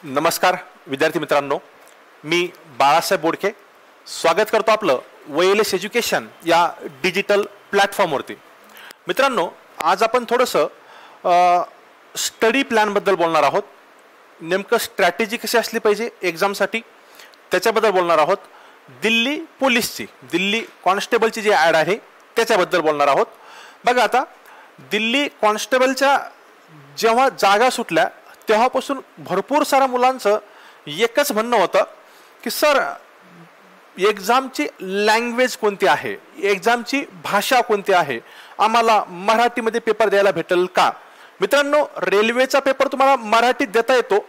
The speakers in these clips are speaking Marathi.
नमस्कार विद्यार्थी मित्रांनो, मी बाळासाहेब बोडके स्वागत करतो आपलं वयलेस एज्युकेशन या डिजिटल प्लॅटफॉर्मवरती। मित्रांनो, आज आपण थोडंसं स्टडी प्लॅनबद्दल बोलणार आहोत। नेमकं स्ट्रॅटेजी कशी असली पाहिजे एक्झामसाठी त्याच्याबद्दल बोलणार आहोत। दिल्ली पोलीसची, दिल्ली कॉन्स्टेबलची जी ॲड आहे त्याच्याबद्दल बोलणार आहोत। बघा, आता दिल्ली कॉन्स्टेबलच्या जेव्हा जागा सुटल्या तेव्हापासून भरपूर साऱ्या मुलांचं एकच म्हणणं होतं की सर, एक्झामची लँग्वेज कोणती आहे, एक्झामची भाषा कोणती आहे, आम्हाला मराठीमध्ये पेपर द्यायला भेटेल का? मित्रांनो, रेल्वेचा पेपर तुम्हाला मराठीत देता येतो,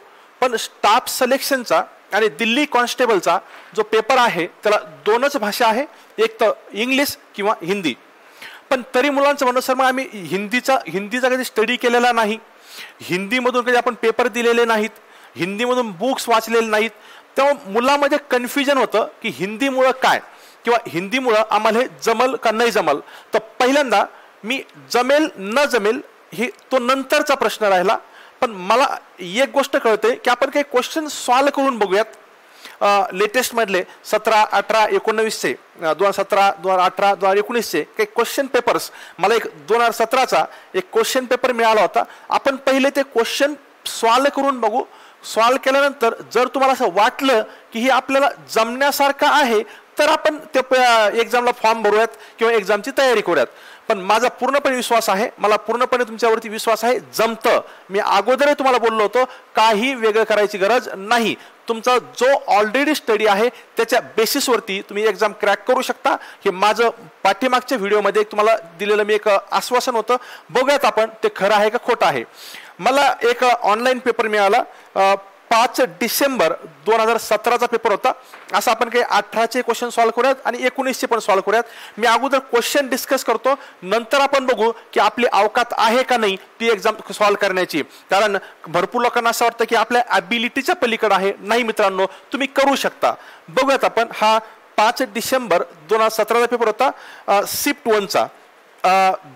पण स्टाफ सिलेक्शनचा आणि दिल्ली कॉन्स्टेबलचा जो पेपर आहे त्याला दोनच भाषा आहे, एक तर इंग्लिश किंवा हिंदी। पण तरी मुलांचं म्हणणं, सर मग आम्ही हिंदीचा कधी स्टडी केलेला नाही, हिंदीमधून कधी आपण पेपर दिलेले नाहीत, हिंदीमधून बुक्स वाचलेले नाहीत। तेव्हा मुलामध्ये कन्फ्युजन होतं की हिंदीमुळं काय किंवा हिंदीमुळं आम्हाला हे जमल का नाही जमल। तर पहिल्यांदा मी जमेल न जमेल ही तो नंतरचा प्रश्न राहिला, पण मला एक गोष्ट कळते की आपण काही क्वेश्चन सॉल्व करून बघूयात। लेटेस्ट मधले 17, 18, 19चे 2017, 2018, 2019चे काही क्वेश्चन पेपर्स, मला एक 2017चा एक क्वेश्चन पेपर मिळाला होता। आपण पहिले ते क्वेश्चन सॉल्व करून बघू। सॉल्व केल्यानंतर जर तुम्हाला असं वाटलं की हे आपल्याला जमण्यासारखं आहे तर आपण ते एक्झामला फॉर्म भरूयात किंवा एक्झामची तयारी करूयात। पण माझा पूर्णपणे विश्वास आहे, मला पूर्णपणे तुमच्यावरती विश्वास आहे, जमतं। मी अगोदरही तुम्हाला बोललो होतो, काही वेगळं करायची गरज नाही। तुमचा जो ऑलरेडी स्टडी आहे त्याच्या बेसिसवरती तुम्ही एक्झाम क्रॅक करू शकता। हे माझं पाठीमागच्या व्हिडिओमध्ये तुम्हाला दिलेलं मी एक आश्वासन होतं। बघूयात आपण ते खरं आहे का खोटं आहे। मला एक ऑनलाईन पेपर मिळाला, 5 डिसेंबर 2017चा पेपर होता। असं आपण काही 18चे क्वेश्चन सॉल्व करूयात आणि 19चे पण सॉल्व करूयात। मी अगोदर क्वेश्चन डिस्कस करतो, नंतर आपण बघू की आपली अवकात आहे का नाही ती एक्झाम सॉल्व करण्याची। कारण भरपूर लोकांना असं वाटतं की आपल्या ॲबिलिटीच्या पलीकडे आहे। नाही मित्रांनो, तुम्ही करू शकता। बघूयात आपण। हा 5 डिसेंबर 2017चा पेपर होता शिफ्ट 1चा।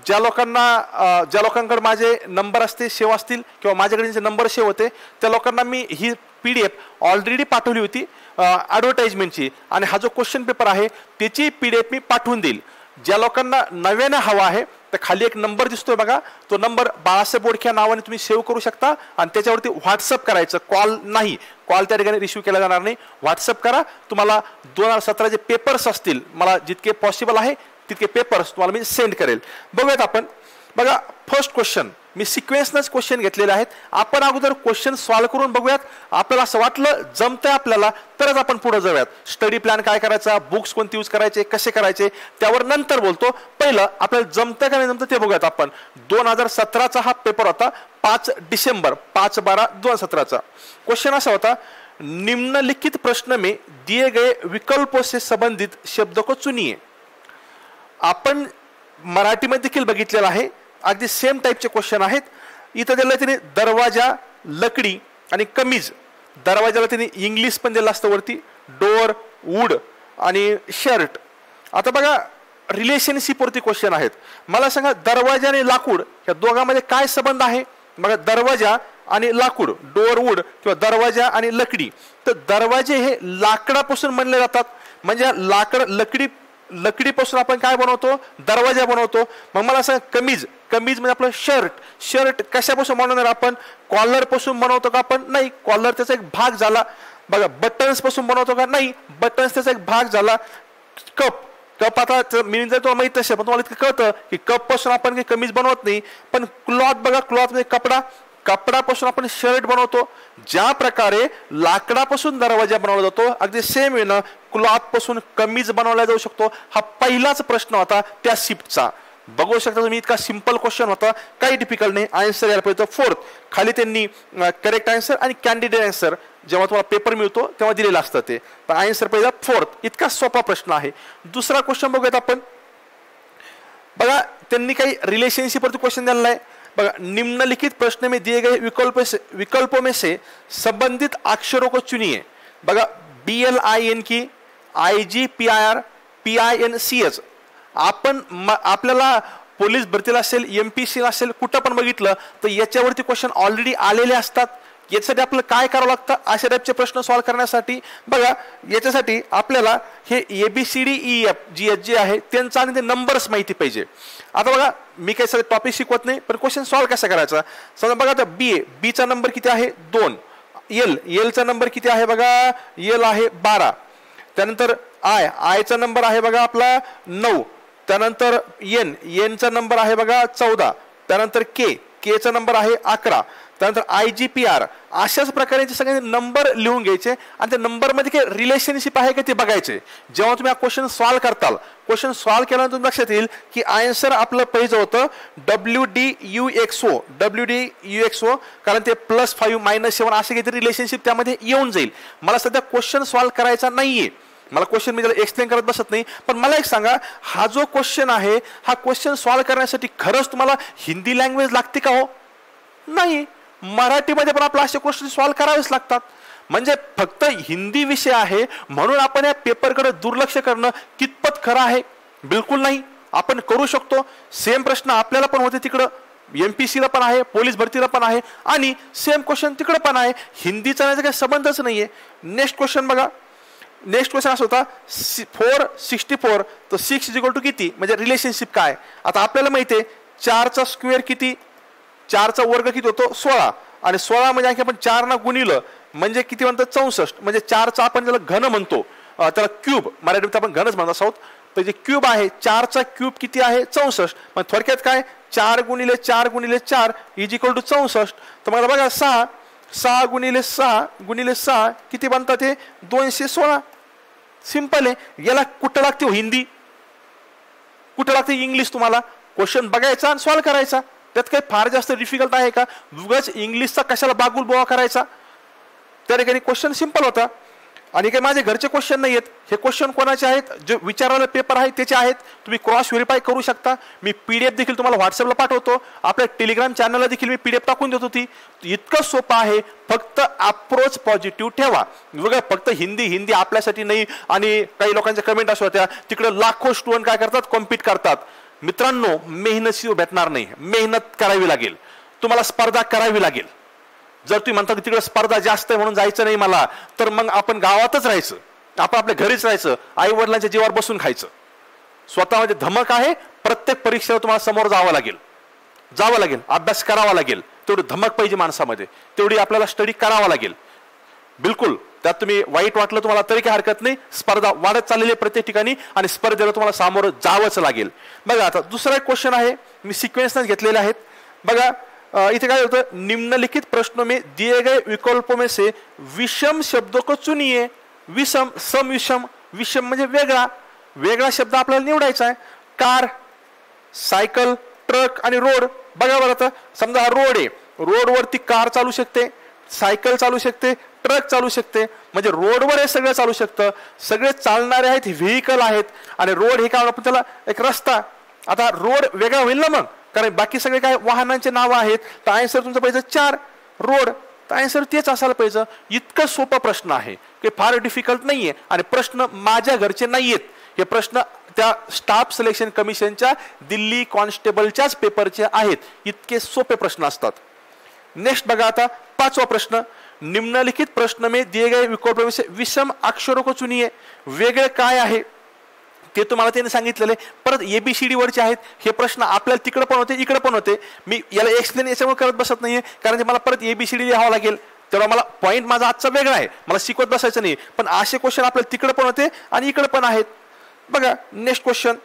ज्या लोकांकडे माझे नंबर असते, सेव असतील किंवा माझ्याकडे जे नंबर सेव होते त्या लोकांना मी ही PDF ऑलरेडी पाठवली होती ॲडव्हर्टाइजमेंटची, आणि हा जो क्वेश्चन पेपर आहे त्याची PDF मी पाठवून देईल। ज्या लोकांना नव्याने हवा आहे तर खाली एक नंबर दिसतोय बघा, तो नंबर बाळासाहेब बोडके नावाने तुम्ही सेव्ह करू शकता आणि त्याच्यावरती व्हॉट्सअप करायचं, कॉल नाही, कॉल त्या ठिकाणी रिसीव्ह केला जाणार नाही। व्हॉट्सअप करा, तुम्हाला 2017 जे पेपर्स असतील, मला जितके पॉसिबल आहे तितके पेपर्स तुम्हाला मी सेंड करेल। बघूयात आपण। बघा, फर्स्ट क्वेश्चन मी सिक्वेन्सनच क्वेश्चन घेतलेले आहेत। आपण अगोदर क्वेश्चन सॉल्व करून बघूयात। आपल्याला असं वाटलं जमतंय आपल्याला तरच आपण पुढे जाऊयात। स्टडी प्लॅन काय करायचा, बुक्स कोणते यूज करायचे, कसे करायचे त्यावर नंतर बोलतो। पहिलं आपल्याला जमतंय का नाही जमतं ते बघूयात आपण। 2017चा हा पेपर होता, 5 डिसेंबर 5/12/2017चा। क्वेश्चन असा होता, निम्नलिखित प्रश्न में दिए गए विकल्पों से संबंधित शब्द को चुनिए। आपण मराठीमध्ये देखील बघितलेलं आहे, अगदी सेम टाईपचे क्वेश्चन आहेत। इथं दिलं त्याने दरवाजा, लकडी आणि कमीज। दरवाजाला त्याने इंग्लिश पण दिलं असतं वरती, डोअर, वूड आणि शर्ट। आता बघा, रिलेशनशिप वरती क्वेश्चन आहेत। मला सांगा, दरवाजा आणि लाकूड या दोघांमध्ये काय संबंध आहे? बघा, दरवाजा आणि लाकूड, डोअर, वूड किंवा दरवाजा आणि लकडी। तर दरवाजे हे लाकडापासून बनले जातात, म्हणजे लकडीपासून आपण काय बनवतो, दरवाजा बनवतो। मग मला सांग, कमीज म्हणजे आपलं शर्ट कशापासून बनवणार आपण? कॉलर पासून बनवतो का आपण? नाही, कॉलर त्याचा एक भाग झाला। बघा, बटन्स पासून बनवतो का? नाही, बटन्स त्याचा एक भाग झाला। कप आता मिनिंग जर तुम्हाला माहित असेल, पण तुम्हाला इतकं कळतं की कप पासून आपण काही कमीज बनवत नाही। पण क्लॉथ, बघा, क्लॉथ म्हणजे कपडापासून आपण शर्ट बनवतो। ज्या प्रकारे लाकडापासून दरवाजा बनवला जातो, अगदी सेम वेनं क्लॉथ पासून कमीज बनवला जाऊ शकतो। हा पहिलाच प्रश्न होता त्या शिफ्टचा। बघू शकता तुम्ही, इतका सिंपल क्वेश्चन होता, काही डिफिकल्ट नाही। आन्सर यायला पाहिजे फोर्थ। खाली त्यांनी करेक्ट आन्सर आणि कॅन्डिडेट आन्सर जेव्हा तुम्हाला पेपर मिळतो तेव्हा दिलेलं असतं ते, पण आन्सर पाहिजे फोर्थ। इतका सोपा प्रश्न आहे। दुसरा क्वेश्चन बघूयात आपण। बघा, त्यांनी काही रिलेशनशिप वरती क्वेश्चन दिलेला आहे। बघा, निम्नलिखित प्रश्न में दिए गए विकल्पों में से संबंधित अक्षरों को चुनिए। बघा, BLIN की IGPIR PINCH। आपण आपल्याला पोलीस भरतीला असेल, MPC असेल, कुठं पण बघितलं तर याच्यावरती क्वेश्चन ऑलरेडी आलेले असतात। याच्यासाठी आपल्याला काय करावं लागतं अशा टाईपचे प्रश्न सॉल्व्ह करण्यासाठी? बघा, याच्यासाठी आपल्याला हे ABCDEF जी आहे त्यांचा आणि ते नंबर्स माहिती पाहिजे. आता बघा, मी काही सगळे टॉपिक शिकवत नाही, पण क्वेश्चन सॉल्व्ह कसा करायचा? समजा बघा, आता बी चा नंबर किती आहे? 2. एल चा नंबर किती आहे? बघा, एल आहे 12. त्यानंतर आय चा नंबर आहे बघा आपला 9. त्यानंतर एन चा नंबर आहे बघा 14. त्यानंतर के चा नंबर आहे 11. त्यानंतर IGPR. अशाच प्रकारे सगळे नंबर लिहून घ्यायचे आणि त्या नंबरमध्ये काही रिलेशनशिप आहे का ते बघायचे. जेव्हा तुम्ही हा क्वेश्चन सॉल्व्ह करताल, क्वेश्चन सॉल्व्ह केल्यानंतर तुम्ही लक्षात येईल की आन्सर आपलं पहिलं होतं WDUXO, कारण ते +5 -7 असे काहीतरी रिलेशनशिप त्यामध्ये येऊन जाईल. मला सध्या क्वेश्चन सॉल्व्ह करायचा नाहीये, मला क्वेश्चन मी त्याला एक्सप्लेन करत बसत नाही. पण मला एक सांगा, हा जो क्वेश्चन आहे, हा क्वेश्चन सॉल्व्ह करण्यासाठी खरंच तुम्हाला हिंदी लँग्वेज लागते का? हो नाही, मराठीमध्ये पण आपला असे क्वेश्चन सॉल्व्ह करावेच लागतात. म्हणजे फक्त हिंदी विषय आहे म्हणून आपण या पेपरकडे दुर्लक्ष करणं कितपत खरं आहे? बिलकुल नाही. आपण करू शकतो. सेम प्रश्न आपल्याला पण होते तिकडं, MPSC ला पण आहे, पोलीस भरतीला पण आहे, आणि सेम क्वेश्चन तिकडे पण आहे. हिंदीचा याचा काही संबंधच नाहीये. नेक्स्ट क्वेश्चन बघा. नेक्स्ट क्वेश्चन असा होता 464, तर 6 = किती, म्हणजे रिलेशनशिप काय? आता आपल्याला माहिती आहे 4 चा स्क्वेअर किती, 4 चा वर्ग किती होतो? 16. आणि 16 म्हणजे आणखी आपण 4 ना गुणिलं म्हणजे किती म्हणतात? 64. म्हणजे 4 चा आपण त्याला घन म्हणतो, त्याला क्यूब, मराठीत आपण घनच म्हणत आहोत. तर जे क्यूब आहे, 4 चा क्यूब किती आहे? 64. मग थोडक्यात काय, 4 × 4 × 4 = 64. तर मला बघा 6 × 6 किती बनतात? ते 216. सिंपल आहे. याला कुठं लागते हिंदी, कुठं लागते इंग्लिश? तुम्हाला क्वेश्चन बघायचा आणि सॉल्व्ह करायचा. त्यात काही फार जास्त डिफिकल्ट आहे का? उगाच इंग्लिशचा कशाला बागुल बोवा करायचा? त्या ठिकाणी क्वेश्चन सिंपल होता. आणि काही माझे घरचे क्वेश्चन नाही आहेत, हे क्वेश्चन कोणाचे आहेत? जे विचारायला पेपर आहे त्याचे आहेत. तुम्ही क्रॉस व्हेरीफाय करू शकता. मी PDF देखील तुम्हाला व्हॉट्सअपला पाठवतो. आपल्या टेलिग्राम चॅनलला देखील मी PDF टाकून देतो. ती इतकं सोपं आहे. फक्त अप्रोच पॉझिटिव्ह ठेवा. बघा, फक्त हिंदी आपल्यासाठी नाही. आणि काही लोकांच्या कमेंट अशा होत्या, तिकडे लाखो स्टुडंट काय करतात? कॉम्पिट करतात. मित्रांनो, मेहनत भेटणार नाही. मेहनत करावी लागेल, तुम्हाला स्पर्धा करावी लागेल. जर तुम्ही म्हणता की तिकडे स्पर्धा जास्त आहे म्हणून जायचं नाही मला, तर मग आपण गावातच राहायचं, आपण आपल्या घरीच राहायचं, आई वडिलांच्या जीवावर बसून खायचं. स्वतःमध्ये धमक आहे. प्रत्येक परीक्षेला तुम्हाला समोर जावं लागेल, अभ्यास करावा लागेल. तेवढी धमक पाहिजे माणसामध्ये, तेवढी आपल्याला स्टडी करावा लागेल. बिलकुल त्यात तुम्ही वाईट वाटलं तुम्हाला तरी काही हरकत नाही. स्पर्धा वाढत चाललेली आहे प्रत्येक ठिकाणी आणि स्पर्धेला तुम्हाला सामोरं जावंच लागेल. बघा, आता दुसरा एक क्वेश्चन आहे, मी सिक्वेन्सनेच घेतलेले आहेत. बघा, इथे काय होतं? निम्नलिखित प्रश्नों में दिए गए विकल्पों में से विषम शब्दों को चुनिए. विषम, सम विषम. विषम म्हणजे वेगळा शब्द आपल्याला निवडायचा आहे. कार, सायकल, ट्रक आणि रोड. बघा बरं, आता समजा हा रोड आहे, रोडवरती कार चालू शकते, सायकल चालू शकते, ट्रक चालू शकते. म्हणजे रोडवर हे सगळं चालू शकतं. सगळे चालणारे आहेत, व्हेकल आहेत. आणि रोड हे काय आपण त्याला एक रस्ता. आता रोड वेगळा होईल ना मग, कारण बाकी सगळे काय वाहनांचे नाव आहेत. तर आन्सर तुमचं पाहिजे 4 रोड, तर आन्सर तेच असायला पाहिजे. इतकं सोपा प्रश्न आहे की फार डिफिकल्ट नाहीये. आणि प्रश्न माझ्या घरचे नाहीयेत, हे प्रश्न त्या स्टाफ सिलेक्शन कमिशनच्या दिल्ली कॉन्स्टेबलच्याच पेपरचे आहेत. इतके सोपे प्रश्न असतात. नेक्स्ट बघा, आता 5वा प्रश्न. निम्नलिखित प्रश्न में दिए गए विकल्पों में से विषम अक्षरों को चुनिए. वेगळे काय आहे ते तुम्हाला त्याने सांगितलेले. परत ABCD वरचे आहेत. हे प्रश्न आपल्याला तिकडे पण होते, इकडे पण होते. मी याला एक्सप्लेन याच्यामुळे करत बसत नाहीये, कारण मला परत ABCD लिहावं लागेल. तेव्हा मला पॉईंट माझा आजचा वेगळा आहे, मला शिकवत बसायचं नाही. पण असे क्वेश्चन आपल्याला तिकडे पण होते आणि इकडे पण आहेत. बघा, नेक्स्ट क्वेश्चन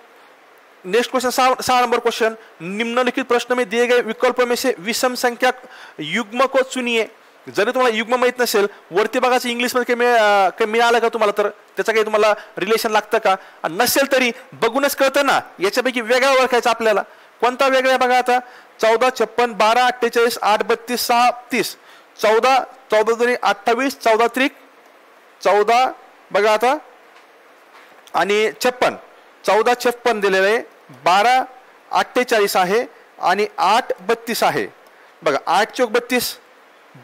6 नंबर क्वेश्चन. निम्नलिखित प्रश्न में दिए गए विकल्पों में से विषम संख्या युग्म को चुनिए. जरी तुम्हाला युग्म माहित नसेल, वरती बघायचं इंग्लिशमध्ये काही मिळालं का तुम्हाला, तर त्याचं काही तुम्हाला रिलेशन लागतं का? नसेल तरी बघूनच कळतं ना. याच्यापैकी वेगळा ओळखायचा आपल्याला. कोणता वेगळा आहे बघा. आता 14, 56, 12, 48, 8, 32, 6, 30. 14, 14 दुनी 28, 14 त्रिक 14 बघा आता, आणि 56, 14, 56 दिलेलं आहे. 12, 48 आहे आणि 8, 32 आहे. बघा, 8 चौक 32,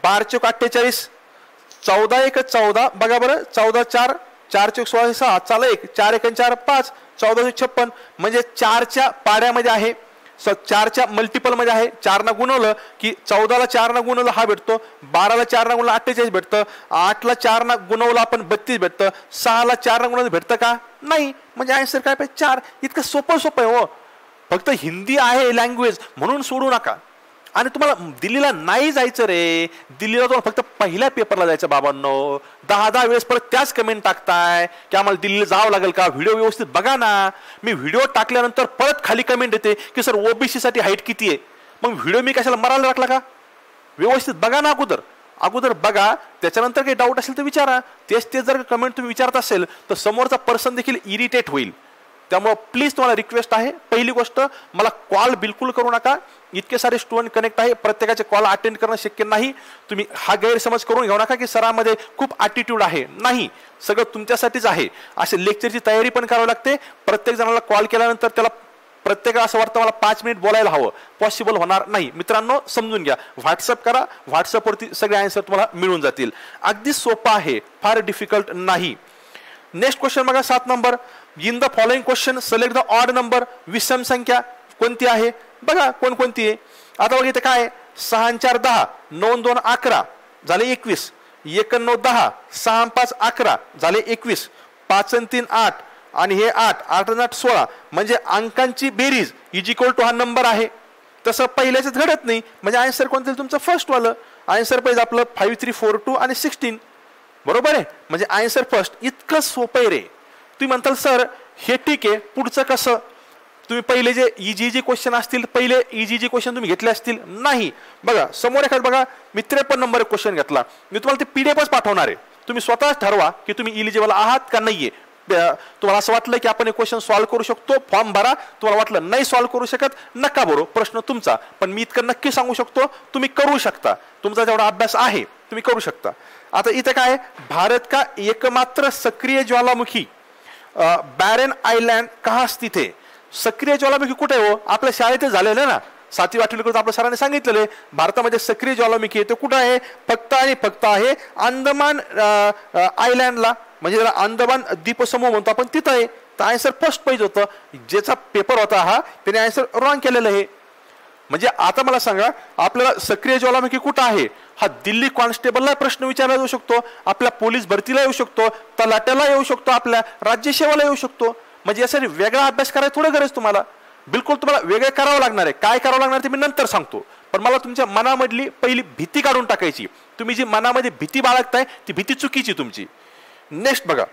12 चौक 48, 14 1 14. बघा बरं, 14 4, 4 चौक 16, 6 चाला 1, 4 1 4 5, 14 56. म्हणजे 4च्या पाड्यामध्ये आहे. 4च्या मल्टिपल मध्ये आहे, 4 गुणवलं की 14ला 4 गुणवलं हा भेटतो, 12ला 4 गुणवलं 48 भेटतं, 8ला 4 गुणवलं आपण 32 भेटतं, 6ला 4 गुणवलं भेटतं का? नाही. म्हणजे आन्सर काय पाहिजे? 4. इतकं सोपं आहे हो. फक्त हिंदी आहे लँग्वेज म्हणून सोडू नका. आणि तुम्हाला दिल्लीला नाही जायचं रे, दिल्लीला तुम्हाला फक्त पहिल्या पेपरला जायचं बाबांनो. 10 वेळेस परत त्याच कमेंट टाकताय की आम्हाला दिल्लीला जावं लागेल का? व्हिडिओ व्यवस्थित बघा ना. मी व्हिडिओ टाकल्यानंतर परत खाली कमेंट येते की सर ओबीसी साठी हाईट किती आहे. मग व्हिडिओ मी कशाला मरायला टाकला का? व्यवस्थित बघा ना, अगोदर बघा, त्याच्यानंतर काही डाऊट असेल तर विचारा. तेच जर कमेंट तुम्ही विचारत असेल तर समोरचा पर्सन देखील इरिटेट होईल. त्यामुळे प्लीज तुम्हाला रिक्वेस्ट आहे, पहिली गोष्ट मला कॉल बिलकुल करू नका. इतके सारे स्टुडंट कनेक्ट आहे, प्रत्येकाचे कॉल अटेंड करणं शक्य नाही. तुम्ही हा गैरसमज करून घेऊ नका की सरांमध्ये खूप ॲटिट्यूड आहे. नाही, सगळं तुमच्यासाठीच आहे. असे लेक्चरची तयारी पण करावी लागते. प्रत्येक जणाला कॉल केल्यानंतर त्याला प्रत्येकाला असं वाटतं मला 5 मिनिट बोलायला हवं, पॉसिबल होणार नाही. मित्रांनो समजून घ्या, व्हॉट्सअप करा, व्हॉट्सअपवरती सगळे आन्सर तुम्हाला मिळून जातील. अगदी सोपं आहे, फार डिफिकल्ट नाही. नेक्स्ट क्वेश्चन बघा, 7 number. In the following question select the odd number. विषम संख्या कोणती आहे बघा, कोणकोणती आहे. आता बघा इथे काय, 6 आणि 4 10, 9 2 11 झाले 21, 1 9 10, 6 5 11 झाले 21, 5 आणि 3 8 आणि हे 8, 8 आणि 8 16. म्हणजे अंकांची बेरीज इज इक्वल टू हा नंबर आहे. तसं पहिल्याच घडत नाही. म्हणजे आन्सर कोणतं तुमचं फर्स्ट वालं आन्सर पाहिजे आपलं 5 3 4 2 आणि 16. बरोबर आहे. म्हणजे आन्सर फर्स्ट. इतकं सोपं आहे रे. तुम्ही म्हणताल सर हे ठीक आहे, पुढचं कसं? तुम्ही पहिले जे इजी क्वेश्चन असतील, पहिले इजी क्वेश्चन तुम्ही घेतले असतील नाही. बघा समोर एखाद बघा, मी 53 नंबर क्वेश्चन घेतला. मी तुम्हाला ते पीडीएफच पाठवणार आहे. तुम्ही स्वतःच ठरवा की तुम्ही इलिजिबल आहात का नाहीये. तुम्हाला असं वाटलं की आपण एक क्वेश्चन सॉल्व्ह करू शकतो, फॉर्म भरा. तुम्हाला वाटलं नाही सॉल्व्ह करू शकत, नका भरू, प्रश्न तुमचा. पण मी इतकं नक्की सांगू शकतो तुम्ही करू शकता. तुमचा जेवढा अभ्यास आहे तुम्ही करू शकता. आता इथे काय, भारत का एकमात्र सक्रिय ज्वालामुखी बॅरन आयलँड कहाँ स्थित है. सक्रिय ज्वालामुखी कुठे हो? आपल्या शाळेत झालेलं ना, 7वी 8वी कडून आपल्या सरांनी सांगितलेलं भारतामध्ये सक्रिय ज्वालामुखी आहे. ते कुठं आहे? फक्त आणि फक्त आहे अंदमान आयलँडला, म्हणजे त्याला अंदमान द्वीपसमूह म्हणतो आपण, तिथं आहे. तर आन्सर फर्स्ट पेज होतं. ज्याचा पेपर होता हा त्याने आन्सर रॉंग केलेलं आहे. म्हणजे आता मला सांगा, आपल्याला सक्रिय ज्वालामुखी कुठं आहे हा दिल्ली कॉन्स्टेबलला प्रश्न विचारला जाऊ शकतो, आपल्या पोलीस भरतीला येऊ शकतो, तलाट्याला येऊ शकतो, आपल्या राज्य सेवेला येऊ शकतो. म्हणजे यासाठी वेगळा अभ्यास करायला थोडं गरज तुम्हाला. बिलकुल तुम्हाला वेगळं करावं लागणार आहे. काय करावं लागणार ते मी नंतर सांगतो. पण मला तुमच्या मनामधली पहिली भीती काढून टाकायची. तुम्ही जी मनामध्ये भीती बाळगताय ती भीती चुकीची तुमची. नेक्स्ट बघा,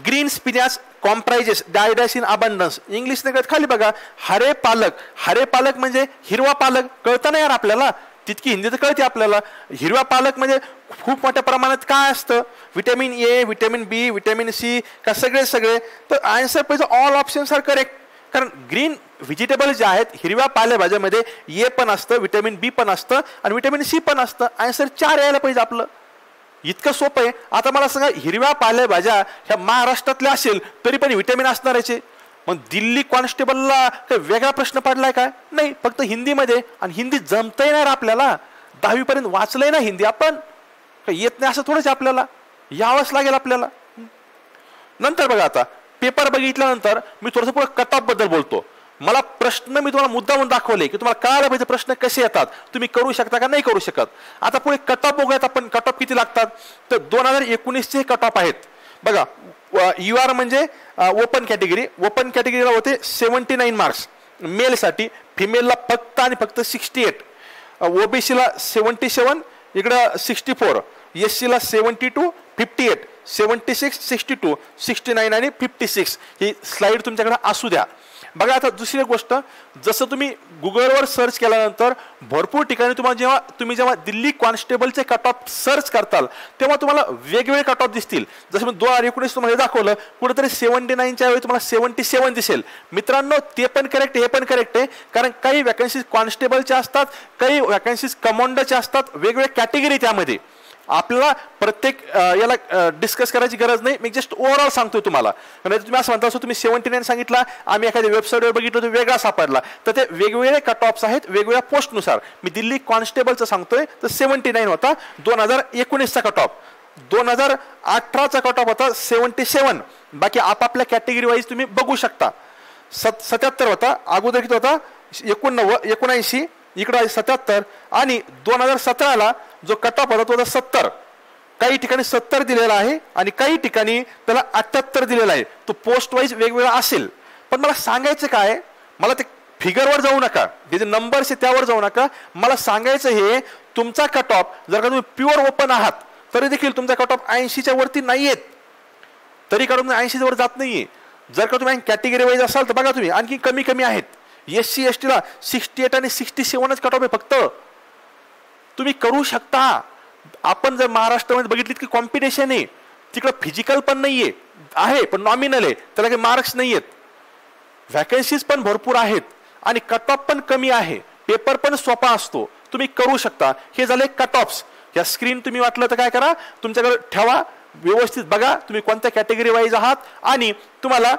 ग्रीन स्पिनॅच कॉम्प्राइजेस डायडॅस इन अबंडन्स. इंग्लिश नगरात खाली बघा, हरे पालक. हरे पालक म्हणजे हिरवा पालक. कळतं ना यार आपल्याला, तितकी हिंदी तर कळते आपल्याला. हिरवा पालक म्हणजे खूप मोठ्या प्रमाणात काय असतं? Vitamin A, vitamin B, vitamin C का सगळे. तर आन्सर पाहिजे ऑल ऑप्शन्स आर करेक्ट. कारण ग्रीन व्हेजिटेबल जे आहेत, हिरव्या पालेभाज्यामध्ये ए पण असतं, विटॅमिन बी पण असतं आणि विटॅमिन सी पण असतं. आन्सर 4 यायला पाहिजे आपलं. इतकं सोपं आहे. आता मला सांगा, हिरव्या पालेभाज्या ह्या महाराष्ट्रातल्या असेल तरी पण विटॅमिन असणार याचे. मग दिल्ली कॉन्स्टेबलला काही वेगळा प्रश्न पडलाय काय? नाही, फक्त हिंदीमध्ये. आणि हिंदी जमता येणार आपल्याला. 10वी पर्यंत वाचलंय ना हिंदी आपण. काही येत नाही असं थोडंच आपल्याला, यावंच लागेल आपल्याला. नंतर बघा, आता पेपर बघितल्यानंतर मी थोडंसं पुढे कट ऑफ बद्दल बोलतो. मला प्रश्न मी तुम्हाला मुद्दामून दाखवले की तुम्हाला कळायला पाहिजे प्रश्न कसे येतात, तुम्ही करू शकता का नाही करू शकत. आता पुढे कट ऑफ बघूयात आपण. कट ऑफ किती लागतात तर 2019चे कट ऑफ आहेत बघा. UR म्हणजे ओपन कॅटेगरी. ओपन कॅटेगरीला होते 79 मार्क्स मेलसाठी, फिमेलला फक्त आणि फक्त 68, ओबीसीला 77, इकडं 64, SCला 72, 58, 76, 62, 69 आणि 56. ही स्लाइड तुमच्याकडे असू द्या. बघा आता दुसरी गोष्ट, जसं तुम्ही गुगलवर सर्च केल्यानंतर भरपूर ठिकाणी तुम्ही जेव्हा दिल्ली कॉन्स्टेबलचे कट ऑफ सर्च करताल तेव्हा तुम्हाला वेगवेगळे कट ऑफ दिसतील. जसं मी 2019 तुम्हाला दाखवलं, कुठेतरी 79च्या वेळी तुम्हाला 77 दिसेल. मित्रांनो ते पण करेक्ट, हे पण करेक्ट आहे. कारण काही वॅकन्सीज कॉन्स्टेबलच्या असतात, काही वॅकन्सीज कमांडोच्या असतात, वेगवेगळ्या कॅटेगरी त्यामध्ये. आपल्याला प्रत्येक याला डिस्कस करायची गरज नाही. मी जस्ट ओव्हरऑल सांगतोय तुम्हाला. म्हणजे तुम्ही असं म्हणता, तुम्ही 79 सांगितला, आम्ही एखाद्या वेबसाईटवर बघितलं तर वेगळा सापडला. तर ते वेगवेगळे कट ऑफ्स आहेत वेगवेगळ्या पोस्टनुसार. मी दिल्ली कॉन्स्टेबलचं सांगतोय तर 79 होता 2019चा कट ऑफ. 2018चा कट ऑफ होता 77. बाकी आपापल्या कॅटेगरी वाईज तुम्ही बघू शकता. 77 होता. अगोदर किती होता 79 इकडं 77 आणि 2017ला जो कट ऑफ होता तो होता 70. काही ठिकाणी 70 दिलेला आहे आणि काही ठिकाणी त्याला 78 दिलेला आहे. तो पोस्ट वाईज वेगवेगळा असेल. पण मला सांगायचं काय, मला ते फिगरवर जाऊ नका, हे जे नंबर्स आहे त्यावर जाऊ नका. मला सांगायचं हे तुमचा कट ऑफ जर का तुम्ही प्युअर ओपन आहात तरी देखील तुमचा कट ऑफ 80च्या वरती नाहीयेत, तरी का तुम्ही 80च्या वर जात नाहीये. जर का तुम्ही कॅटेगरी वाईज असाल तर बघा तुम्ही आणखी कमी कमी आहेत. SC ST ला 68 आणि 67च कट ऑफ आहे फक्त. तुम्ही करू शकता. आपण जर महाराष्ट्रामध्ये बघितलीत की कॉम्पिटिशन आहे, तिकडे फिजिकल पण नाहीये, आहे पण नॉमिनल आहे, त्याला काही मार्क्स नाहीयेत. व्हॅकन्सीज पण भरपूर आहेत आणि कट ऑफ पण कमी आहे. पेपर पण सोपा असतो, तुम्ही करू शकता. हे झाले कट ऑफ्स. या स्क्रीन तुम्ही वाटलं तर काय करा, तुमच्याकडे ठेवा, व्यवस्थित बघा तुम्ही कोणत्या कॅटेगरी वाईज आहात आणि तुम्हाला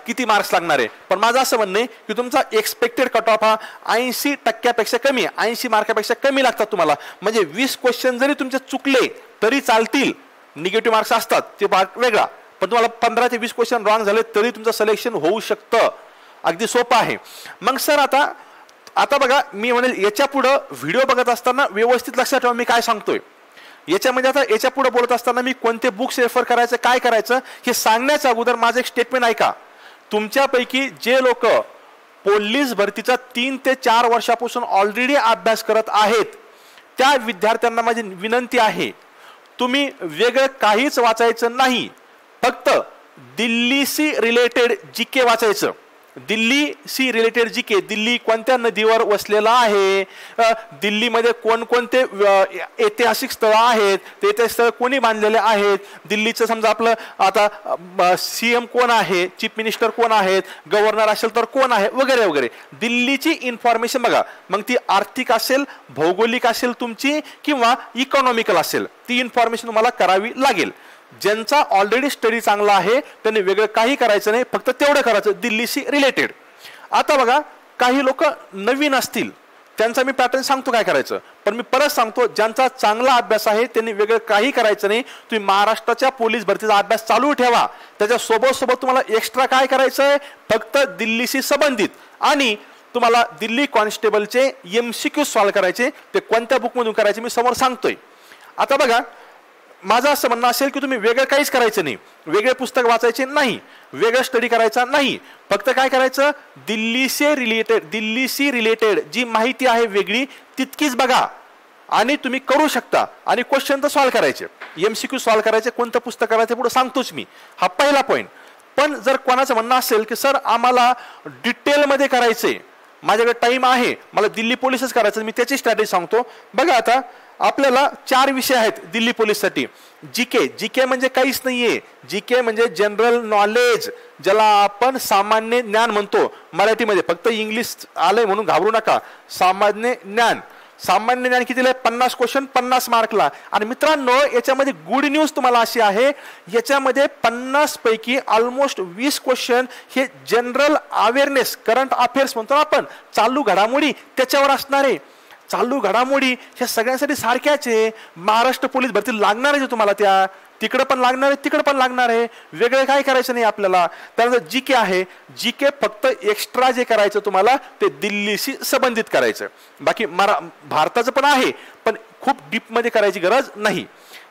किती मार्क्स लागणार आहे. पण माझं असं म्हणणं आहे की तुमचा एक्सपेक्टेड कट ऑफ हा 80% कमी आहे, 80 मार्कापेक्षा कमी लागतात तुम्हाला. म्हणजे 20 क्वेश्चन जरी तुमचे चुकले तरी चालतील, निगेटिव्ह मार्क्स असतात ते पार्ट वेगळा. पण तुम्हाला 15 ते 20 क्वेश्चन रॉंग झाले तरी तुमचं सिलेक्शन होऊ शकतं. अगदी सोपं आहे. मग सर आता बघा, मी म्हणेल याच्या पुढं व्हिडिओ बघत असताना व्यवस्थित लक्षात ठेवा मी काय सांगतोय. याच्यामध्ये आता याच्या पुढे बोलत असताना मी कोणते बुक्स रेफर करायचं, काय करायचं हे सांगण्याच्या अगोदर माझं एक स्टेटमेंट ऐका. तुमच्यापैकी जे लोक पोलीस भरतीचा 3 ते 4 वर्षापासून ऑलरेडी अभ्यास करत आहेत त्या विद्यार्थ्यांना माझी विनंती आहे, तुम्ही वेगळं काहीच वाचायचं नाही, फक्त दिल्लीशी रिलेटेड जीके वाचायचं. दिल्लीशी रिलेटेड जीके, दिल्ली कोणत्या नदीवर वसलेला आहे, दिल्लीमध्ये कोणकोणते ऐतिहासिक स्थळ आहेत, ते ऐतिहासिक स्थळ कोणी बांधलेले आहेत, दिल्लीचं समजा आपलं आता CM कोण आहे, चीफ मिनिस्टर कोण आहेत, गव्हर्नर असेल तर कोण आहे, वगैरे वगैरे. दिल्लीची इन्फॉर्मेशन बघा. मग ती आर्थिक असेल, भौगोलिक असेल तुमची किंवा इकॉनॉमिकल असेल, ती इन्फॉर्मेशन तुम्हाला करावी लागेल. ज्यांचा ऑलरेडी स्टडी चांगला आहे त्यांनी वेगळं काही करायचं नाही, फक्त तेवढं करायचं दिल्लीशी रिलेटेड. आता बघा, काही लोक नवीन असतील त्यांचा मी पॅटर्न सांगतो काय करायचं, पण मी परत सांगतो ज्यांचा चांगला अभ्यास आहे त्यांनी वेगळं काही करायचं नाही. तुम्ही महाराष्ट्राच्या पोलीस भरतीचा अभ्यास चालू ठेवा, त्याच्या सोबत तुम्हाला एक्स्ट्रा काय करायचंय, फक्त दिल्लीशी संबंधित आणि तुम्हाला दिल्ली कॉन्स्टेबलचे MCQ सॉल्व्ह करायचे. ते कोणत्या बुकमधून करायचे मी समोर सांगतोय. आता बघा, माझं असं म्हणणं असेल की तुम्ही वेगळं काहीच करायचं नाही, वेगळे पुस्तक वाचायचे नाही, वेगळं स्टडी करायचा नाही, फक्त काय करायचं, दिल्लीशी रिलेटेड जी माहिती आहे वेगळी तितकीच बघा आणि तुम्ही करू शकता. आणि क्वेश्चन तर सॉल्व्ह करायचे, MCQ सॉल्व्ह करायचे. कोणतं पुस्तक करायचं पुढे सांगतोच मी, हा पहिला पॉईंट. पण जर कोणाचं म्हणणं असेल की सर आम्हाला डिटेलमध्ये करायचंय, माझ्याकडे टाइम आहे, मला दिल्ली पोलीसच करायचं, मी त्याची स्ट्रॅटेजी सांगतो. बघा, आता आपल्याला 4 विषय आहेत दिल्ली पोलीससाठी. जीके म्हणजे काहीच नाहीये. जीके म्हणजे जनरल नॉलेज, ज्याला आपण सामान्य ज्ञान म्हणतो मराठीमध्ये. फक्त इंग्लिश आलंय म्हणून घाबरू नका. सामान्य ज्ञान कितीला आहे, 50 क्वेश्चन 50 मार्कला. आणि मित्रांनो, याच्यामध्ये गुड न्यूज तुम्हाला अशी आहे, याच्यामध्ये 50 पैकी ऑलमोस्ट 20 क्वेश्चन हे जनरल अवेअरनेस, करंट अफेअर्स म्हणतो आपण, चालू घडामोडी त्याच्यावर असणार आहे. चालू घडामोडी ह्या सगळ्यांसाठी सारख्याच आहे. महाराष्ट्र पोलीस भरती लागणार आहे तुम्हाला, त्या तिकडे पण लागणार आहे, तिकडे पण लागणार आहे. वेगळे काय करायचं नाही आपल्याला. त्यानंतर जीके आहे. जीके फक्त एक्स्ट्रा जे करायचं तुम्हाला ते दिल्लीशी संबंधित करायचं. बाकी भारताचं पण आहे, पण खूप डीप मध्ये करायची गरज नाही.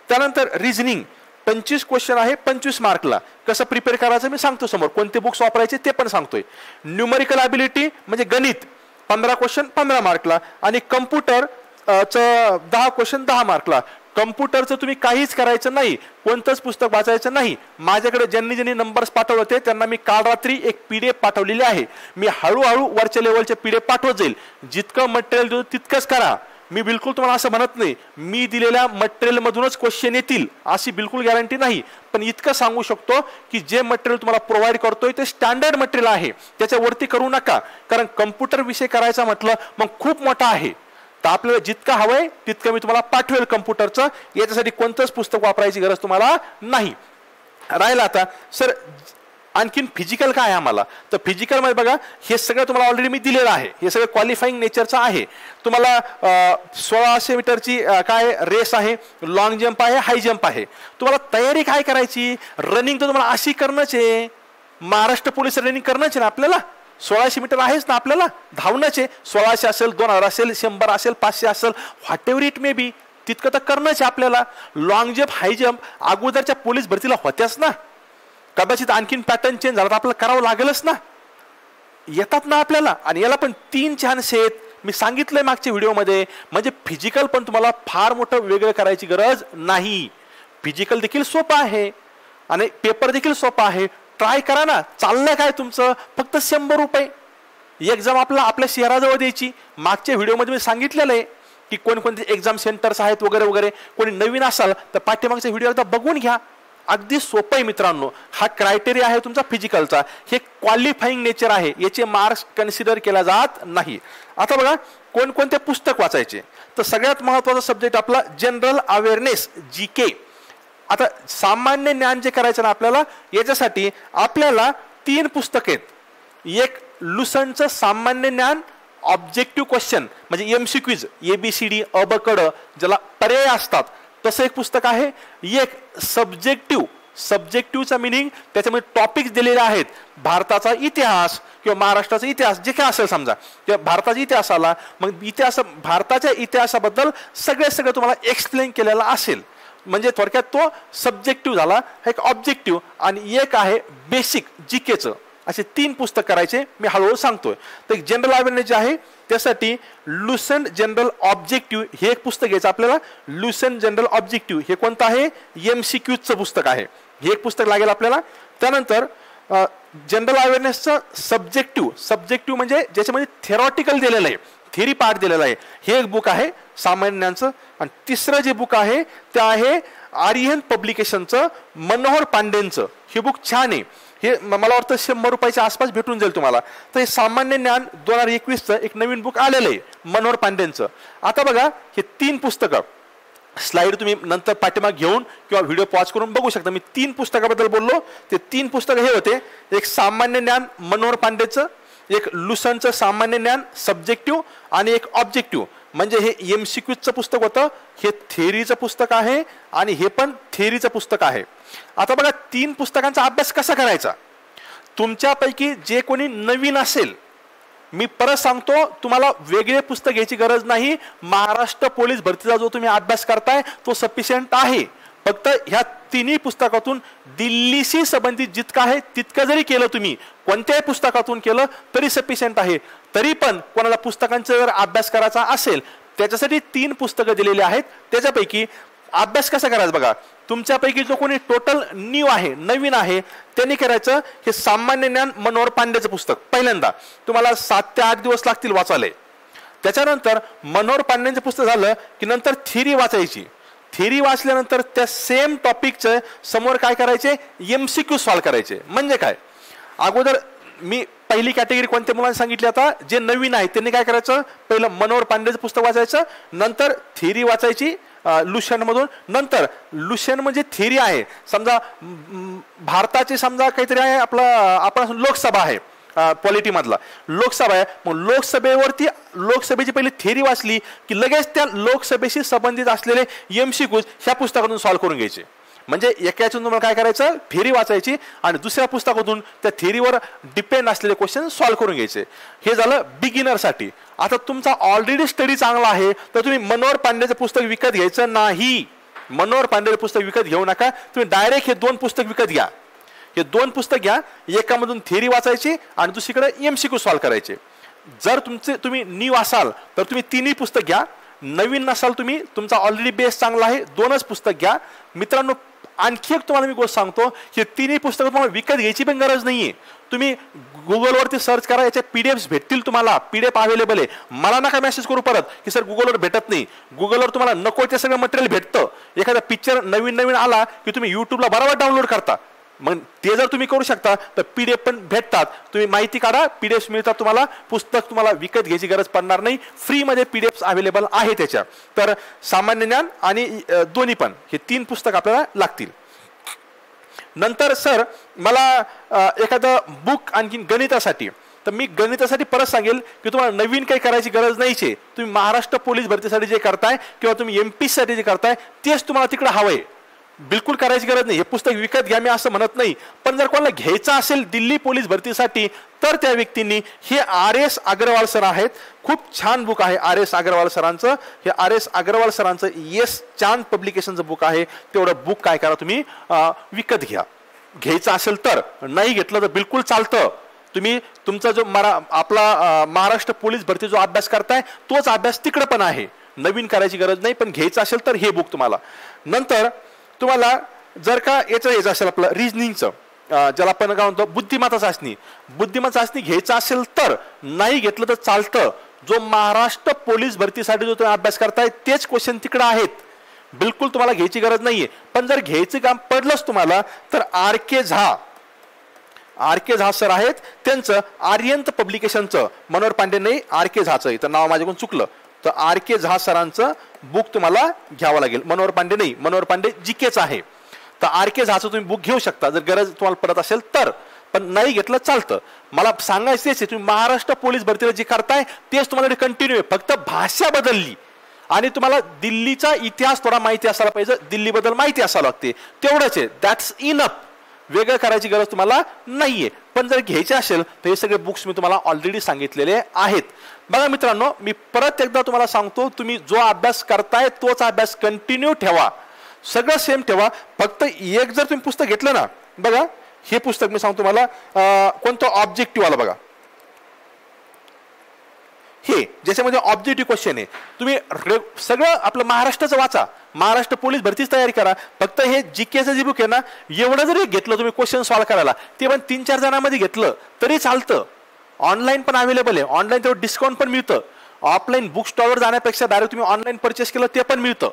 त्यानंतर रिझनिंग 25 क्वेश्चन आहे 25 मार्कला. कसं प्रिपेअर करायचं मी सांगतो समोर, कोणते बुक्स वापरायचे ते पण सांगतोय. न्यूमेरिकल ॲबिलिटी म्हणजे गणित 15 क्वेश्चन 15 मार्कला. आणि कम्प्युटर 10 क्वेश्चन 10 मार्कला. कम्प्युटरचं तुम्ही काहीच करायचं नाही, कोणतंच पुस्तक वाचायचं नाही. माझ्याकडे ज्यांनी नंबर्स पाठवले होते त्यांना मी काल रात्री एक PDF पाठवलेली आहे. मी हळूहळू वरच्या लेवलचे PDF पाठवत जाईल. जितकं मटेरियल देतो तितकंच करा. मी बिलकुल तुम्हाला असं म्हणत नाही मी दिलेल्या मटेरियल मधूनच क्वेश्चन येतील अशी बिलकुल गॅरंटी नाही. पण इतकं सांगू शकतो की जे मटेरियल तुम्हाला प्रोव्हाइड करतोय ते स्टँडर्ड मटेरियल आहे, त्याच्यावरती करू नका. कारण कम्प्युटर विषय करायचा म्हटलं मग खूप मोठा आहे. तर आपल्याला जितकं हवंय तितकं मी तुम्हाला पाठवेल कम्प्युटरचं. याच्यासाठी कोणतंच पुस्तक वापरायची गरज तुम्हाला नाही. राहिला आता सर आणखीन फिजिकल काय आहे आम्हाला, तर फिजिकल मध्ये बघा हे सगळं तुम्हाला ऑलरेडी मी दिलेलं आहे. हे सगळं क्वालिफाईंग नेचरचं आहे. तुम्हाला 1600 मीटरची काय रेस आहे, लॉंग जंप आहे, हाय जंप आहे. तुम्हाला तयारी काय करायची, रनिंग तर तुम्हाला अशी करणंच आहे. महाराष्ट्र पोलीस रनिंग करणंच आहे ना आपल्याला. 1600 मीटर आहेच ना आपल्याला धावणंचे. 1600 असेल, 2000 असेल, 100 असेल, 500 असेल, what ever it may be, तितकं तर करणंच आहे आपल्याला. लॉंग जंप, हाय जंप अगोदरच्या पोलीस भरतीला होत्याच ना. कदाचित आणखीन पॅटर्न चेंज झाला तर आपल्याला करावं लागेलच ना. येतात ना आपल्याला. आणि याला पण 3 चान्स आहेत, मी सांगितलंय मागच्या व्हिडिओमध्ये. म्हणजे फिजिकल पण तुम्हाला फार मोठं वेगळं करायची गरज नाही. फिजिकल देखील सोपं आहे आणि पेपर देखील सोपा आहे. ट्राय करा ना. चाललंय काय तुमचं? फक्त 100 रुपये. एक्झाम आपल्या शहराजवळ द्यायची. मागच्या व्हिडिओमध्ये मी सांगितलेलं आहे की कोणकोणते एक्झाम सेंटर्स आहेत वगैरे वगैरे. कोणी नवीन असाल तर पाठीमागचा व्हिडिओ एकदा बघून घ्या. अगदी सोपं आहे मित्रांनो. हा क्रायटेरिया आहे तुमचा फिजिकलचा. हे क्वालिफाईंग नेचर आहे, याचे मार्क्स कन्सिडर केला जात नाही. आता बघा कोणकोणते पुस्तक वाचायचे. तर सगळ्यात महत्वाचा सब्जेक्ट आपला जनरल अवेअरनेस, जीके. आता सामान्य ज्ञान जे करायचं ना आपल्याला, याच्यासाठी आपल्याला 3 पुस्तक आहेत. एक लुसंटचं सामान्य ज्ञान ऑब्जेक्टिव्ह क्वेश्चन म्हणजे एमसीक्यूज, ABCD अ ब क ड ज्याला पर्याय असतात तसं एक पुस्तक आहे. एक सब्जेक्टिव्हचा मिनिंग त्याच्यामध्ये टॉपिक्स दिलेले आहेत. भारताचा इतिहास किंवा महाराष्ट्राचा इतिहास जे काय असेल समजा, किंवा भारताचा इतिहास आला, मग भारताच्या इतिहासाबद्दल सगळं तुम्हाला एक्सप्लेन केलेला असेल. म्हणजे थोडक्यात तो सब्जेक्टिव्ह झाला. एक ऑब्जेक्टिव्ह आणि एक आहे बेसिक जीकेचं. असे 3 पुस्तक करायचे. मी हळूहळू सांगतोय. तर जनरल अवेअरनेस जे आहे त्यासाठी लुसेंट जनरल ऑब्जेक्टिव्ह हे एक पुस्तक घ्यायचं आपल्याला. लुसेंट जनरल ऑब्जेक्टिव्ह हे कोणतं आहे? MCQचं पुस्तक आहे. हे एक पुस्तक लागेल आपल्याला. त्यानंतर जनरल अवेअरनेसचं सब्जेक्टिव्ह म्हणजे ज्याच्यामध्ये थेरॉटिकल दिलेलं आहे, थेरी पार्ट दिलेला आहे, हे एक बुक आहे सामान्य ज्ञानचं. आणि तिसरं जे बुक आहे ते आहे आर्यन पब्लिकेशनचं, मनोहर पांडेंचं. हे बुक छान आहे. हे मला वाटतं 100 रुपयाच्या आसपास भेटून जाईल तुम्हाला. तर हे सामान्य ज्ञान 2021चं एक नवीन बुक आलेलं आहे मनोहर पांडेंचं. आता बघा हे 3 पुस्तकं स्लाइड तुम्ही नंतर पाठीमाग घेऊन किंवा व्हिडिओ पॉज करून बघू शकता. मी 3 पुस्तकाबद्दल बोललो. ते 3 पुस्तकं हे होते. एक सामान्य ज्ञान मनोहर पांडेचं, एक लुसंटचं सामान्य ज्ञान सब्जेक्टिव्ह आणि एक ऑब्जेक्टिव्ह. म्हणजे हे MCQचं पुस्तक होतं, हे थेअरीचं पुस्तक आहे आणि हे पण थेअरीचं पुस्तक आहे. आता बघा 3 पुस्तकांचा अभ्यास कसा करायचा. तुमच्यापैकी जे कोणी नवीन असेल, मी परत सांगतो, तुम्हाला वेगळे पुस्तक घ्यायची गरज नाही. महाराष्ट्र पोलीस भरतीचा जो तुम्ही अभ्यास करताय तो सफिशियंट आहे. फक्त ह्या 3 पुस्तकातून दिल्लीशी संबंधित जितकं आहे तितकं जरी केलं, तुम्ही कोणत्याही पुस्तकातून केलं तरी सफिशियंट आहे. तरी पण कोणाला पुस्तकांचा जर अभ्यास करायचा असेल त्याच्यासाठी 3 पुस्तकं दिलेली आहेत. त्याच्यापैकी अभ्यास कसा करायचा बघा. तुमच्यापैकी जो कोणी टोटल न्यू आहे, नवीन आहे, त्यांनी करायचं हे सामान्य ज्ञान मनोहर पांडेचं पुस्तक. पहिल्यांदा तुम्हाला 7 ते 8 दिवस लागतील वाचायला. त्याच्यानंतर मनोहर पांडेचं पुस्तक झालं की नंतर थेरी वाचायची. थेरी वाचल्यानंतर त्या सेम टॉपिकचं समोर काय करायचे, MCQ सॉल्व्ह करायचे. म्हणजे काय, अगोदर मी पहिली कॅटेगरी कोणत्या मुलांनी सांगितली. आता जे नवीन आहे त्यांनी काय करायचं, पहिलं मनोहर पांडेचं पुस्तक वाचायचं, नंतर थेरी वाचायची लुसेंट मधून. नंतर लुसेंट म्हणजे थेरी आहे. समजा भारताची समजा काहीतरी आहे आपण लोकसभा आहे, पॉलिटी मधला लोकसभा आहे. मग लोकसभेची पहिली थेरी वाचली की लगेच त्या लोकसभेशी संबंधित असलेले MCQs ह्या पुस्तकातून सॉल्व्ह करून घ्यायचे. म्हणजे एकाच्यातून तुम्हाला काय करायचं, थेरी वाचायची आणि दुसऱ्या पुस्तकातून त्या थेरीवर डिपेंड असलेले क्वेश्चन सॉल्व्ह करून घ्यायचे. हे झालं बिगिनरसाठी. आता तुमचा ऑलरेडी स्टडी चांगला आहे तर तुम्ही मनोहर पांडेचं पुस्तक विकत घ्यायचं नाही. मनोहर पांडेचं पुस्तक विकत घेऊ नका. तुम्ही डायरेक्ट हे 2 पुस्तक विकत घ्या. हे 2 पुस्तक घ्या. एकामधून थेरी वाचायची आणि दुसरीकडे MCQ सॉल्व्ह करायचे. जर तुम्ही न्यू असाल तर तुम्ही 3ही पुस्तक घ्या. नवीन नसाल तुम्ही, तुमचा ऑलरेडी बेस चांगला आहे, 2च पुस्तक घ्या. मित्रांनो आणखी एक तुम्हाला मी गोष्ट सांगतो, हे 3ही पुस्तकं तुम्हाला विकत घ्यायची पण गरज नाहीये. तुम्ही गुगलवरती सर्च करा, याच्या PDFs भेटतील तुम्हाला. PDF अवेलेबल आहे. मला नका मेसेज करू परत की सर गुगलवर भेटत नाही. गुगलवर तुम्हाला नको ते सगळं मटेरियल भेटतं. एखादा पिक्चर नवीन आला की तुम्ही युट्यूबला बरोबर डाउनलोड करता. मग ते जर तुम्ही करू शकता तर PDF पण भेटतात. तुम्ही माहिती काढा, PDFs मिळतात तुम्हाला. पुस्तक तुम्हाला विकत घ्यायची गरज पडणार नाही. फ्रीमध्ये PDFs अवेलेबल आहे त्याच्या. तर सामान्य ज्ञान आणि दोन्ही पण हे 3 पुस्तक आपल्याला लागतील. नंतर सर मला एखादं बुक आणखी गणितासाठी, तर मी गणितासाठी परत सांगेल की तुम्हाला नवीन काही करायची गरज नाहीचे. तुम्ही महाराष्ट्र पोलीस भरतीसाठी जे करताय किंवा तुम्ही MP साठी जे करताय तेच तुम्हाला तिकडे हवंय. बिलकुल करायची गरज नाही. हे पुस्तक विकत घ्या मी असं म्हणत नाही, पण जर कोणाला घ्यायचं असेल दिल्ली पोलीस भरतीसाठी तर त्या व्यक्तींनी हे RS अग्रवाल सर आहेत, खूप छान बुक आहे RS अग्रवाल सरांचं. हे RS अग्रवाल सरांचं येस चांद पब्लिकेशनचं बुक आहे. तेवढं बुक काय करा तुम्ही विकत घ्या. घ्यायचं असेल तर, नाही घेतलं तर बिलकुल चालतं. तुम्ही तुमचा जो आपला महाराष्ट्र पोलीस भरती जो अभ्यास करताय तोच अभ्यास तिकडे पण आहे, नवीन करायची गरज नाही. पण घ्यायचं असेल तर हे बुक तुम्हाला. नंतर तुम्हाला जर का यायचं असेल आपलं रिजनिंगचं, ज्याला आपण काय म्हणतो बुद्धिमत्ता चाचणी, बुद्धिमत्ता चाचणी घ्यायचं असेल तर, नाही घेतलं तर चालतं. जो महाराष्ट्र पोलीस भरतीसाठी जो तुम्ही अभ्यास करताय तेच क्वेश्चन तिकडे आहेत, बिलकुल तुम्हाला घ्यायची गरज नाहीये. पण जर घ्यायचं काम पडलंच तुम्हाला तर RK झा सर आहेत, त्यांचं आर्यंत पब्लिकेशनचं, मनोहर पांडे नाही RK झाचं, इथं नाव माझ्याकडून चुकलं, तर RK झा सरांचं बुक तुम्हाला घ्यावं लागेल. मनोहर पांडे नाही, मनोहर पांडे GKच आहे. तर RK झाचं तुम्ही बुक घेऊ शकता जर गरज तुम्हाला पडत असेल तर, पण नाही घेतलं चालतं. मला सांगायचं आहे तुम्ही महाराष्ट्र पोलीस भरतीला जे करताय तेच तुम्हाला कंटिन्यू आहे, फक्त भाषा बदलली. आणि तुम्हाला दिल्लीचा इतिहास थोडा माहिती असायला पाहिजे, दिल्लीबद्दल माहिती असावं लागते, तेवढंच आहे. That's enough. वेगळं करायची गरज तुम्हाला नाहीये. पण जर घ्यायचे असेल तर हे सगळे बुक्स मी तुम्हाला ऑलरेडी सांगितलेले आहेत. बघा मित्रांनो, मी परत एकदा तुम्हाला सांगतो, तुम्ही जो अभ्यास करताय तोच अभ्यास कंटिन्यू ठेवा, सगळं सेम ठेवा. फक्त एक जर तुम्ही पुस्तक घेतलं ना, बघा हे पुस्तक मी सांगतो तुम्हाला कोणतं ऑब्जेक्टिव्ह आलं बघा, हे ज्याच्यामध्ये ऑब्जेक्टिव्ह क्वेश्चन आहे. तुम्ही सगळं आपलं महाराष्ट्राचं वाचा, महाराष्ट्र पोलीस भरतीच तयारी करा. फक्त हे GKचं जे बुक आहे ना, एवढं जरी घेतलं तुम्ही क्वेश्चन सॉल्व्ह करायला, ते पण 3-4 जणांमध्ये घेतलं तरी चालतं. ऑनलाईन पण अवेलेबल आहे, ऑनलाईन तेवढं डिस्काउंट पण मिळतं. ऑफलाईन बुक स्टॉलवर जाण्यापेक्षा डायरेक्ट तुम्ही ऑनलाईन परचेस केलं ते पण मिळतं.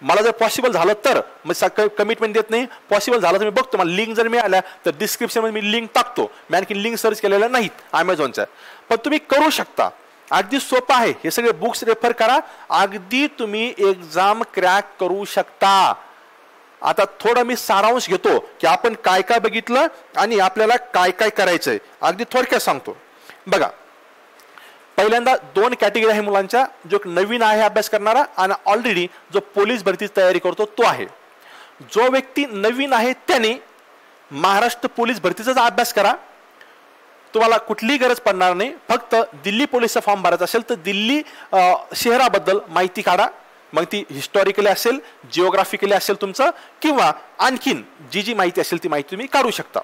मला जर पॉसिबल झालं तर, मग कमिटमेंट देत नाही, पॉसिबल झालं तर मी बघतो, मला लिंक जर मिळाल्या तर डिस्क्रिप्शनमध्ये मी लिंक टाकतो. मी आणखी लिंक सर्च केलेल्या नाहीत Amazonच्या, पण तुम्ही करू शकता. अगदी सोपं आहे. हे सगळे बुक्स रेफर करा, अगदी तुम्ही एक्झाम क्रॅक करू शकता. आता थोडं मी सारांश घेतो की आपण काय काय बघितलं आणि आपल्याला काय काय करायचंय. अगदी थोडक्यात सांगतो. बघा, पहिल्यांदा 2 कॅटेगरी आहे मुलांच्या, जो नवीन आहे अभ्यास करणारा आणि ऑलरेडी जो पोलीस भरतीची तयारी करतो तो आहे. जो व्यक्ती नवीन आहे त्याने महाराष्ट्र पोलीस भरतीचाच अभ्यास करा, तुम्हाला कुठलीही गरज पडणार नाही. फक्त दिल्ली पोलीसचा फॉर्म भरायचा असेल तर दिल्ली शहराबद्दल माहिती काढा, मग ती हिस्टॉरिकली असेल, जिओग्राफिकली असेल तुमचं, किंवा आणखीन जी माहिती असेल ती माहिती तुम्ही काढू शकता.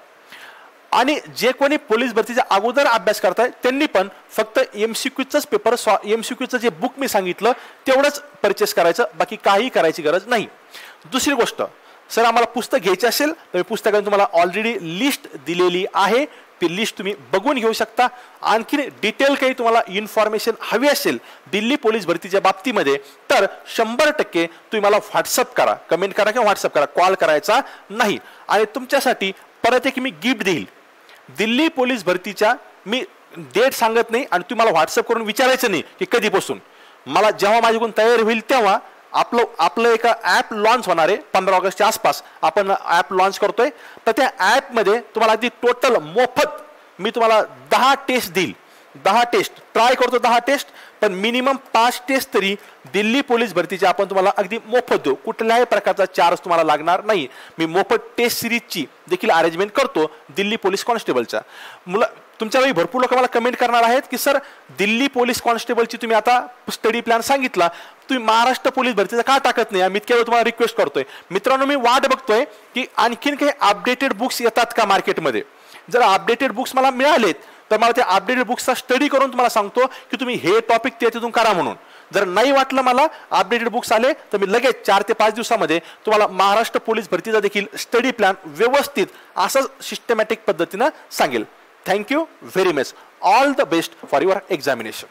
आणि जे कोणी पोलीस भरतीच्या अगोदर अभ्यास करताय त्यांनी पण फक्त MCQचंच पेपर, MCQचं जे बुक मी सांगितलं तेवढंच परचेस करायचं, बाकी काही करायची गरज नाही. दुसरी गोष्ट, सर आम्हाला पुस्तक घ्यायचे असेल तर पुस्तकाने तुम्हाला ऑलरेडी लिस्ट दिलेली आहे, ती लिस्ट तुम्ही बघून घेऊ शकता. आणखी डिटेल काही तुम्हाला इन्फॉर्मेशन हवी असेल दिल्ली पोलीस भरतीच्या बाबतीमध्ये तर 100% तुम्ही मला व्हॉट्सअप करा, कमेंट करा किंवा व्हॉट्सअप करा, कॉल करायचा नाही. आणि तुमच्यासाठी परत एक मी गिफ्ट देईल दिल्ली पोलीस भरतीच्या. मी डेट सांगत नाही आणि तुम्ही मला व्हॉट्सअप करून विचारायचं नाही की कधीपासून. मला जेव्हा माझ्याकडून तयारी होईल तेव्हा आपलं एक ॲप लॉन्च होणार आहे 15 ऑगस्टच्या आसपास. आपण ॲप लॉन्च करतोय, तर त्या ॲपमध्ये तुम्हाला अगदी टोटल मोफत मी तुम्हाला 10 टेस्ट देईल. 10 टेस्ट ट्राय करतो, 10 टेस्ट, पण मिनिमम 5 टेस्ट तरी दिल्ली पोलीस भरतीचे आपण तुम्हाला अगदी मोफत देऊ. कुठल्याही प्रकारचा चार्ज तुम्हाला लागणार नाही. मी मोफत टेस्ट सिरीजची देखील अरेंजमेंट करतो दिल्ली पोलीस कॉन्स्टेबलच्या. तुमच्यावेळी भरपूर लोक मला कमेंट करणार आहेत की सर दिल्ली पोलीस कॉन्स्टेबलची तुम्ही आता स्टडी प्लॅन सांगितला, तुम्ही महाराष्ट्र पोलीस भरतीचा का टाकत नाही. मी इतक्या वेळ तुम्हाला रिक्वेस्ट करतोय. मित्रांनो, मी वाट बघतोय की आणखीन काही अपडेटेड बुक्स येतात का मार्केटमध्ये. जर अपडेटेड बुक्स मला मिळालेत तर मला त्या अपडेटेड बुक्सचा स्टडी करून तुम्हाला सांगतो की तुम्ही हे टॉपिक ते तिथून करा म्हणून. जर नाही वाटलं मला अपडेटेड बुक्स आले तर मी लगेच 4 ते 5 दिवसामध्ये तुम्हाला महाराष्ट्र पोलीस भरतीचा देखील स्टडी प्लॅन व्यवस्थित असं सिस्टमॅटिक पद्धतीनं सांगेल. Thank you very much. All the best for your examination.